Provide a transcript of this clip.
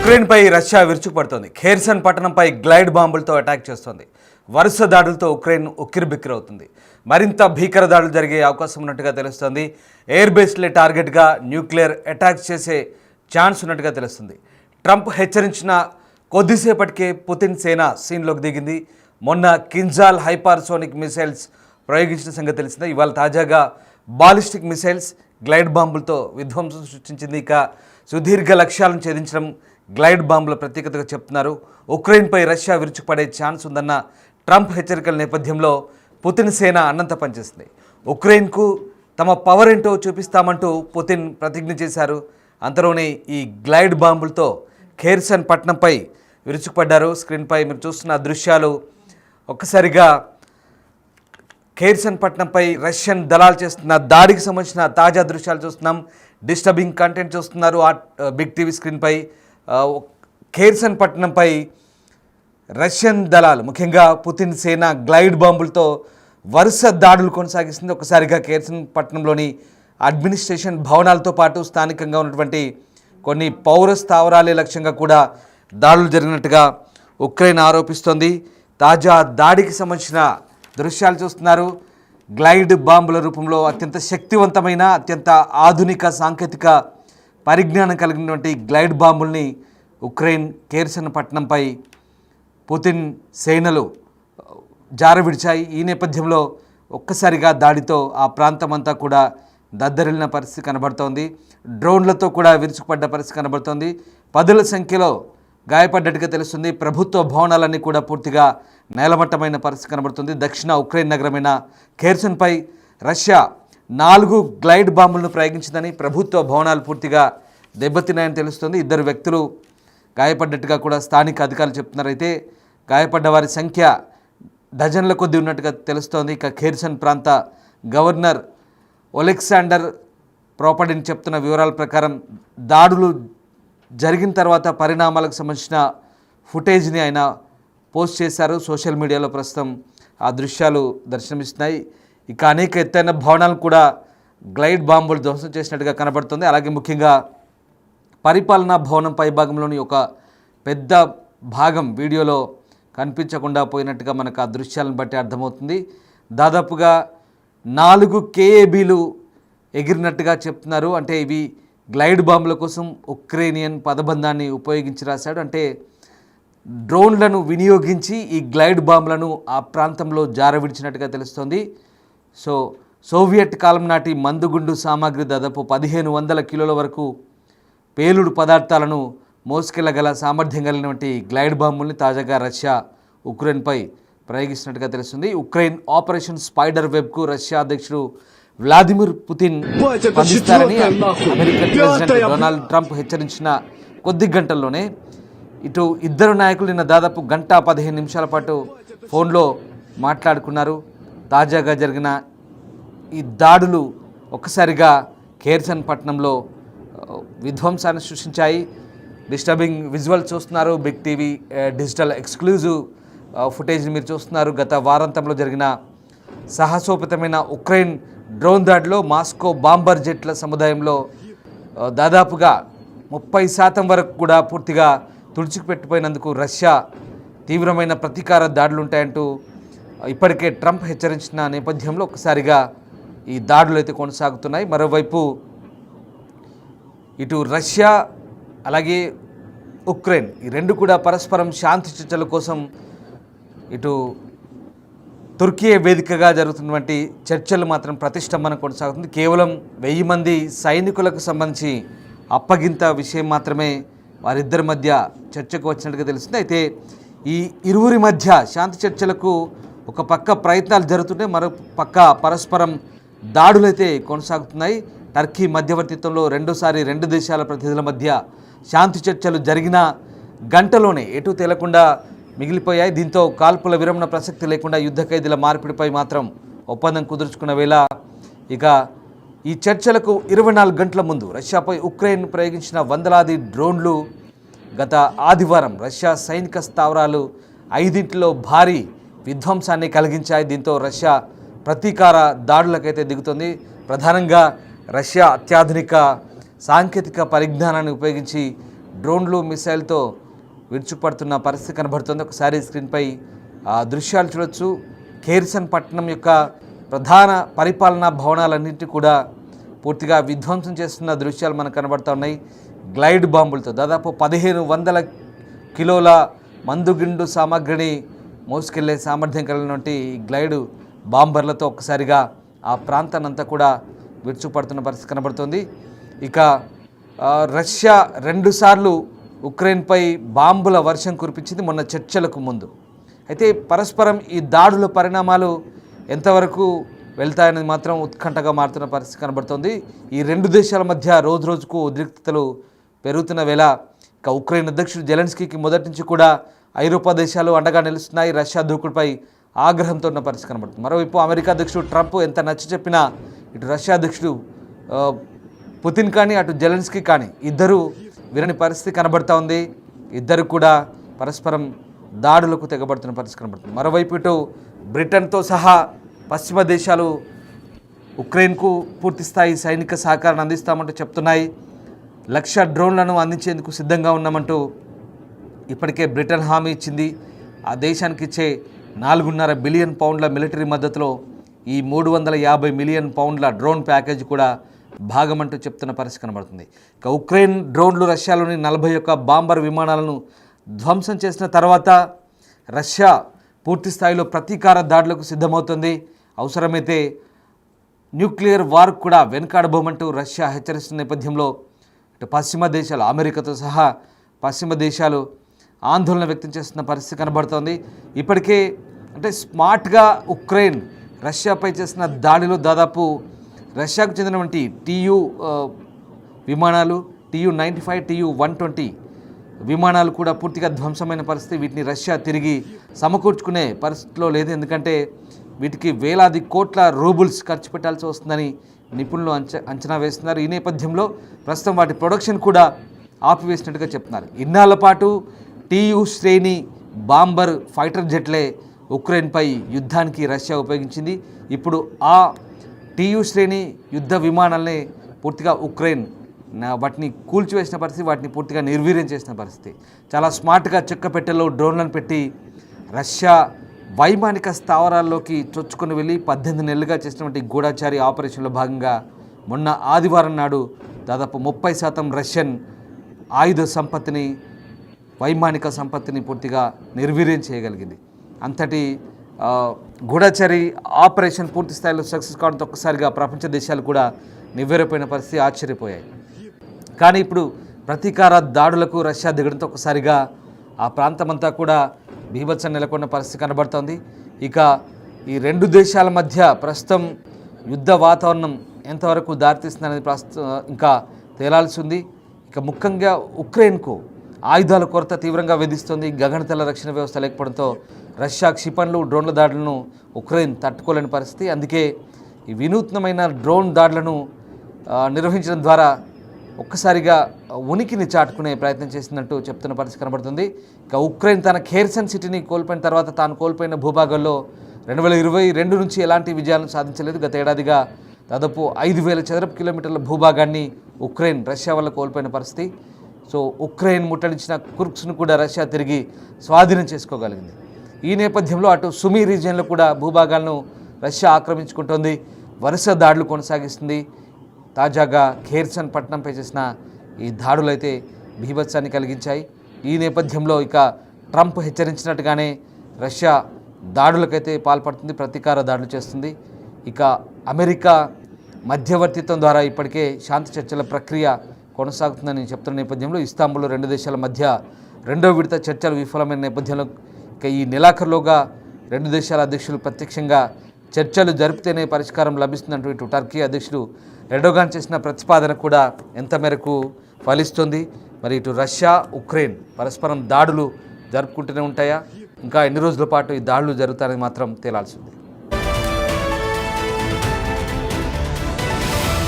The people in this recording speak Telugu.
ఉక్రెయిన్పై రష్యా విరుచుకుపడుతోంది. ఖేర్సన్ పట్టణంపై గ్లైడ్ బాంబులతో అటాక్ చేస్తోంది. వరుస దాడులతో ఉక్రెయిన్ ఉక్కిరిబిక్కిరవుతుంది. మరింత భీకర దాడులు జరిగే అవకాశం ఉన్నట్టుగా తెలుస్తోంది. ఎయిర్ బేస్లే టార్గెట్గా న్యూక్లియర్ అటాక్ చేసే ఛాన్స్ ఉన్నట్టుగా తెలుస్తుంది. ట్రంప్ హెచ్చరించిన కొద్దిసేపటికే పుతిన్ సేన సీన్లోకి దిగింది. మొన్న కింజాల్ హైపర్సోనిక్ మిసైల్స్ ప్రయోగించిన సంగతి తెలిసిందే. ఇవాళ తాజాగా బాలిస్టిక్ మిసైల్స్ గ్లైడ్ బాంబులతో విధ్వంసం సృష్టించింది. ఇక సుదీర్ఘ లక్ష్యాలను ఛేదించడం గ్లైడ్ బాంబుల ప్రత్యేకతగా చెప్తున్నారు. ఉక్రెయిన్పై రష్యా విరుచుకుపడే ఛాన్స్ ఉందన్న ట్రంప్ హెచ్చరికల నేపథ్యంలో పుతిన్ సేన అన్నంత పనిచేసింది. ఉక్రెయిన్కు తమ పవర్ ఏంటో చూపిస్తామంటూ పుతిన్ ప్రతిజ్ఞ చేశారు. అంతలోనే ఈ గ్లైడ్ బాంబులతో ఖేర్సన్ పట్టణంపై విరుచుకుపడ్డారు. స్క్రీన్పై మీరు చూస్తున్న దృశ్యాలు ఒక్కసారిగా ఖేర్సన్ పట్టణంపై రష్యన్ దళాలు చేస్తున్న దాడికి సంబంధించిన తాజా దృశ్యాలు చూస్తున్నాం. డిస్టర్బింగ్ కంటెంట్ చూస్తున్నారు బిగ్ టీవీ స్క్రీన్పై. ఖేర్సన్ పట్టణంపై రష్యన్ దళాలు ముఖ్యంగా పుతిన్ సేన గ్లైడ్ బాంబులతో వరుస దాడులు కొనసాగిస్తుంది. ఒకసారిగా ఖేర్సన్ పట్టణంలోని అడ్మినిస్ట్రేషన్ భవనాలతో పాటు స్థానికంగా ఉన్నటువంటి కొన్ని పౌర స్థావరాలే లక్ష్యంగా కూడా దాడులు జరిగినట్టుగా ఉక్రెయిన్ ఆరోపిస్తోంది. తాజా దాడికి సంబంధించిన దృశ్యాలు చూస్తున్నారు. గ్లైడ్ బాంబుల రూపంలో అత్యంత శక్తివంతమైన అత్యంత ఆధునిక సాంకేతిక పరిజ్ఞానం కలిగినటువంటి గ్లైడ్ బాంబుల్ని ఉక్రెయిన్ ఖేర్సన్ పట్టణంపై పుతిన్ సేనలు జారవిడిచాయి. ఈ నేపథ్యంలో ఒక్కసారిగా దాడితో ఆ ప్రాంతం అంతా కూడా దద్దరిల్లిన పరిస్థితి కనబడుతోంది. డ్రోన్లతో కూడా విరుచుకుపడ్డ పరిస్థితి కనబడుతోంది. పదుల సంఖ్యలో గాయపడ్డట్టుగా తెలుస్తుంది. ప్రభుత్వ భవనాలన్నీ కూడా పూర్తిగా నేలమట్టమైన పరిస్థితి కనబడుతుంది. దక్షిణ ఉక్రెయిన్ నగరమైన ఖేర్సన్పై రష్యా 4 గ్లైడ్ బాంబులను ప్రయోగించిందని, ప్రభుత్వ భవనాలు పూర్తిగా దెబ్బతిన్నాయని తెలుస్తుంది. 2 వ్యక్తులు గాయపడ్డట్టుగా కూడా స్థానిక అధికారులు చెప్తున్నారు. అయితే గాయపడ్డ వారి సంఖ్య డజన్ల కొద్దీ ఉన్నట్టుగా తెలుస్తోంది. ఇక ఖేర్సన్ ప్రాంత గవర్నర్ ఒలెక్సాండర్ ప్రోపడిన్ చెప్తున్న వివరాల ప్రకారం దాడులు జరిగిన తర్వాత పరిణామాలకు సంబంధించిన ఫుటేజ్ని ఆయన పోస్ట్ చేశారు. సోషల్ మీడియాలో ప్రస్తుతం ఆ దృశ్యాలు దర్శనమిస్తున్నాయి. ఇక అనేక ఎత్తైన భవనాలను కూడా గ్లైడ్ బాంబులు ధ్వంసం చేసినట్టుగా కనబడుతుంది. అలాగే ముఖ్యంగా పరిపాలనా భవనం పైభాగంలోని ఒక పెద్ద భాగం వీడియోలో కనిపించకుండా పోయినట్టుగా మనకు ఆ దృశ్యాలను బట్టి అర్థమవుతుంది. దాదాపుగా 4 KABలు ఎగిరినట్టుగా చెప్తున్నారు. అంటే ఇవి గ్లైడ్ బాంబుల కోసం ఉక్రేనియన్ పదబంధాన్ని ఉపయోగించి రాశాడు. అంటే డ్రోన్లను వినియోగించి ఈ గ్లైడ్ బాంబులను ఆ ప్రాంతంలో జారవిడిచినట్టుగా తెలుస్తోంది. సోవియట్ కాలం నాటి మందుగుండు సామాగ్రి దాదాపు 1500 కిలోల వరకు పేలుడు పదార్థాలను మోసుకెళ్లగల సామర్థ్యం కలిగినటువంటి గ్లైడ్ బాంబుల్ని తాజాగా రష్యా ఉక్రెయిన్పై ప్రయోగిస్తున్నట్టుగా తెలుస్తుంది. ఉక్రెయిన్ ఆపరేషన్ స్పైడర్ వెబ్కు రష్యా అధ్యక్షుడు వ్లాదిమిర్ పుతిన్ స్పందిస్తారని అమెరికన్ ప్రెసిడెంట్ డొనాల్డ్ ట్రంప్ హెచ్చరించిన కొద్ది గంటల్లోనే ఇటు ఇద్దరు నాయకులు నిన్న దాదాపు 1:15 నిమిషాల పాటు ఫోన్లో మాట్లాడుకున్నారు. తాజాగా జరిగిన ఈ దాడులు ఒక్కసారిగా ఖేర్సన్ పట్టణంలో విధ్వంసాన్ని సృష్టించాయి. డిస్టర్బింగ్ విజువల్ చూస్తున్నారు. బిగ్ టీవీ డిజిటల్ ఎక్స్క్లూజివ్ ఫుటేజ్ని మీరు చూస్తున్నారు. గత వారాంతంలో జరిగిన సాహసోపేతమైన ఉక్రెయిన్ డ్రోన్ దాడిలో మాస్కో బాంబర్ జెట్ల సముదాయంలో దాదాపుగా 30% వరకు కూడా పూర్తిగా తుడిచిపెట్టిపోయినందుకు రష్యా తీవ్రమైన ప్రతీకార దాడులు ఉంటాయంటూ ఇప్పటికే ట్రంప్ హెచ్చరించిన నేపథ్యంలో ఒక్కసారిగా ఈ దాడులు అయితే కొనసాగుతున్నాయి. మరోవైపు ఇటు రష్యా అలాగే ఉక్రెయిన్ ఈ రెండు కూడా పరస్పరం శాంతి చర్చల కోసం ఇటు తుర్కీ వేదికగా జరుగుతున్నటువంటి చర్చలు మాత్రం ప్రతిష్టంభన కొనసాగుతుంది. కేవలం 1000 మంది సైనికులకు సంబంధించి అప్పగింత విషయం మాత్రమే వారిద్దరి మధ్య చర్చకు వచ్చినట్టుగా తెలుస్తుంది. అయితే ఈ ఇరువురి మధ్య శాంతి చర్చలకు ఒక పక్క ప్రయత్నాలు జరుగుతుంటే మరో పక్క పరస్పరం దాడులైతే కొనసాగుతున్నాయి. టర్కీ మధ్యవర్తిత్వంలో రెండోసారి 2 దేశాల ప్రతినిధుల మధ్య శాంతి చర్చలు జరిగిన గంటలోనే ఎటు తేలకుండా మిగిలిపోయాయి. దీంతో కాల్పుల విరమణ ప్రసక్తి లేకుండా యుద్ధ ఖైదీల మార్పిడిపై మాత్రం ఒప్పందం కుదుర్చుకున్న వేళ ఇక ఈ చర్చలకు 24 గంటల ముందు రష్యాపై ఉక్రెయిన్ ప్రయోగించిన వందలాది డ్రోన్లు గత ఆదివారం రష్యా సైనిక స్థావరాలు 5 భారీ విధ్వంసాన్ని కలిగించాయి. దీంతో రష్యా ప్రతీకార దాడులకైతే దిగుతుంది. ప్రధానంగా రష్యా అత్యాధునిక సాంకేతిక పరిజ్ఞానాన్ని ఉపయోగించి డ్రోన్లు మిసైల్తో విరుచుపడుతున్న పరిస్థితి కనబడుతుంది. ఒకసారి స్క్రీన్పై దృశ్యాలు చూడొచ్చు. ఖేర్సన్ పట్టణం యొక్క ప్రధాన పరిపాలనా భవనాలన్నింటినీ కూడా పూర్తిగా విధ్వంసం చేస్తున్న దృశ్యాలు మనకు కనబడుతూ ఉన్నాయి. గ్లైడ్ బాంబులతో దాదాపు 1500 కిలోల మందుగిండు సామాగ్రిని మోసుకెళ్లే సామర్థ్యం కలిగినటువంటి గ్లైడ్ బాంబర్లతో ఒక్కసారిగా ఆ ప్రాంతాన్నంతా కూడా విరుచుపడుతున్న పరిస్థితి కనబడుతుంది. ఇక రష్యా 2 సార్లు ఉక్రెయిన్పై బాంబుల వర్షం కురిపించింది మొన్న చర్చలకు ముందు. అయితే పరస్పరం ఈ దాడుల పరిణామాలు ఎంతవరకు వెళ్తాయనేది మాత్రం ఉత్కంఠగా మారుతున్న పరిస్థితి కనబడుతుంది. ఈ 2 దేశాల మధ్య రోజు రోజుకు ఉద్రిక్తతలు పెరుగుతున్న వేళ ఇక ఉక్రెయిన్ అధ్యక్షుడు జెలెన్స్కీకి మొదటి నుంచి కూడా ఐరోపా దేశాలు అండగా నిలుస్తున్నాయి. రష్యా దూకుడుపై ఆగ్రహంతో ఉన్న పరిస్థితి కనబడుతుంది. మరోవైపు అమెరికా అధ్యక్షుడు ట్రంప్ ఎంత నచ్చ చెప్పినా ఇటు రష్యా అధ్యక్షుడు పుతిన్ కానీ అటు జెలెన్స్కీ కానీ ఇద్దరు విరని పరిస్థితి కనబడుతూ ఉంది. ఇద్దరు కూడా పరస్పరం దాడులకు తెగబడుతున్న పరిస్థితి కనబడుతుంది. మరోవైపు ఇటు బ్రిటన్తో సహా పశ్చిమ దేశాలు ఉక్రెయిన్కు పూర్తిస్థాయి సైనిక సహకారాన్ని అందిస్తామంటూ చెప్తున్నాయి. 1,00,000 డ్రోన్లను అందించేందుకు సిద్ధంగా ఉన్నామంటూ ఇప్పటికే బ్రిటన్ హామీ ఇచ్చింది. ఆ దేశానికి ఇచ్చే 4.5 బిలియన్ పౌండ్ల మిలిటరీ మద్దతులో ఈ 350 మిలియన్ పౌండ్ల డ్రోన్ ప్యాకేజీ కూడా భాగమంటూ చెప్తున్న పరిస్థితి కనబడుతుంది. ఇక ఉక్రెయిన్ డ్రోన్లు రష్యాలోని 41 బాంబర్ విమానాలను ధ్వంసం చేసిన తర్వాత రష్యా పూర్తి స్థాయిలో ప్రతీకార దాడులకు సిద్ధమవుతుంది. అవసరమైతే న్యూక్లియర్ వార్ కూడా వెనుకాడబోమంటూ రష్యా హెచ్చరిస్తున్న నేపథ్యంలో ఇటు పశ్చిమ దేశాలు అమెరికాతో సహా పశ్చిమ దేశాలు ఆందోళన వ్యక్తం చేస్తున్న పరిస్థితి కనబడుతోంది. ఇప్పటికే అంటే స్మార్ట్గా ఉక్రెయిన్ రష్యాపై చేసిన దాడిలో దాదాపు రష్యాకు చెందినటువంటి TU విమానాలు TU-95 TU-120 విమానాలు కూడా పూర్తిగా ధ్వంసమైన పరిస్థితి. వీటిని రష్యా తిరిగి సమకూర్చుకునే పరిస్థితిలో లేదు. ఎందుకంటే వీటికి వేలాది కోట్ల రూబుల్స్ ఖర్చు పెట్టాల్సి వస్తుందని నిపుణులు అంచనా వేస్తున్నారు. ఈ నేపథ్యంలో ప్రస్తుతం వాటి ప్రొడక్షన్ కూడా ఆపివేసినట్టుగా చెప్తున్నారు. ఇన్నాళ్ల పాటు TU శ్రేణి బాంబర్ ఫైటర్ జెట్లే ఉక్రెయిన్పై యుద్ధానికి రష్యా ఉపయోగించింది. ఇప్పుడు ఆ TU శ్రేణి యుద్ధ విమానాలనే పూర్తిగా ఉక్రెయిన్ వాటిని కూల్చివేసిన పరిస్థితి, వాటిని పూర్తిగా నిర్వీర్యం చేసిన పరిస్థితి. చాలా స్మార్ట్గా చెక్కపెట్టెలో డ్రోన్లను పెట్టి రష్యా వైమానిక స్థావరాల్లోకి చొచ్చుకొని వెళ్ళి 18 నెలలుగా చేసినటువంటి గూఢచారి ఆపరేషన్లో భాగంగా మొన్న ఆదివారం నాడు దాదాపు 30% రష్యన్ ఆయుధ సంపత్తిని వైమానిక సంపత్తిని పూర్తిగా నిర్వీర్యం చేయగలిగింది. అంతటి గూఢచారి ఆపరేషన్ పూర్తి స్థాయిలో సక్సెస్ కావడంతో ఒక్కసారిగా ప్రపంచ దేశాలు కూడా నివ్వెరపోయిన పరిస్థితి, ఆశ్చర్యపోయాయి. కానీ ఇప్పుడు ప్రతీకార దాడులకు రష్యా దిగడంతో ఒక్కసారిగా ఆ ప్రాంతమంతా కూడా బీభత్సం నెలకొన్న పరిస్థితి కనబడుతోంది. ఇక ఈ 2 దేశాల మధ్య ప్రస్తుతం యుద్ధ వాతావరణం ఎంతవరకు దారితీస్తుందనేది ఇంకా తేలాల్సి ఉంది. ఇక ముఖ్యంగా ఉక్రెయిన్కు ఆయుధాల కొరత తీవ్రంగా వేధిస్తోంది. గగనతల రక్షణ వ్యవస్థ లేకపోవడంతో రష్యా క్షిపణులు డ్రోన్ల దాడులను ఉక్రెయిన్ తట్టుకోలేని పరిస్థితి. అందుకే ఈ వినూత్నమైన డ్రోన్ దాడులను నిర్వహించడం ద్వారా ఒక్కసారిగా ఉనికిని చాటుకునే ప్రయత్నం చేసినట్టు చెప్తున్న పరిస్థితి కనబడుతుంది. ఇక ఉక్రెయిన్ తన ఖేర్సన్ సిటీని కోల్పోయిన తర్వాత తాను కోల్పోయిన భూభాగాల్లో 2022 నుంచి ఎలాంటి విజయాలను సాధించలేదు. గత ఏడాదిగా దాదాపు 5,000 చదరపు కిలోమీటర్ల భూభాగాన్ని ఉక్రెయిన్ రష్యా వల్ల కోల్పోయిన పరిస్థితి. సో ఉక్రెయిన్ ముట్టడించిన కుర్స్ను కూడా రష్యా తిరిగి స్వాధీనం చేసుకోగలిగింది. ఈ నేపథ్యంలో అటు సుమీ రీజియన్లో కూడా భూభాగాలను రష్యా ఆక్రమించుకుంటోంది, వరుస దాడులు కొనసాగిస్తుంది. తాజాగా ఖేర్సన్ పట్టణంపై చేసిన ఈ దాడులు అయితే బీభత్సాన్ని కలిగించాయి. ఈ నేపథ్యంలో ఇక ట్రంప్ హెచ్చరించినట్టుగానే రష్యా దాడులకైతే పాల్పడుతుంది, ప్రతీకార దాడులు చేస్తుంది. ఇక అమెరికా మధ్యవర్తిత్వం ద్వారా ఇప్పటికే శాంతి చర్చల ప్రక్రియ కొనసాగుతుందని చెప్తున్న నేపథ్యంలో ఇస్తాంబుల్లో 2 దేశాల మధ్య 2వ విడత చర్చలు విఫలమైన నేపథ్యంలో ఇక ఈ నెలాఖరులోగా 2 దేశాల అధ్యక్షులు ప్రత్యక్షంగా చర్చలు జరిపితేనే పరిష్కారం లభిస్తుందంటూ ఇటు టర్కీ అధ్యక్షుడు ఎర్డోగాన్ చేసిన ప్రతిపాదన కూడా ఎంత మేరకు ఫలిస్తుంది? మరి ఇటు రష్యా ఉక్రెయిన్ పరస్పరం దాడులు జరుపుకుంటూనే ఉంటాయా? ఇంకా ఎన్ని రోజుల పాటు ఈ దాడులు జరుగుతాయని మాత్రం తేలాల్సి ఉంది.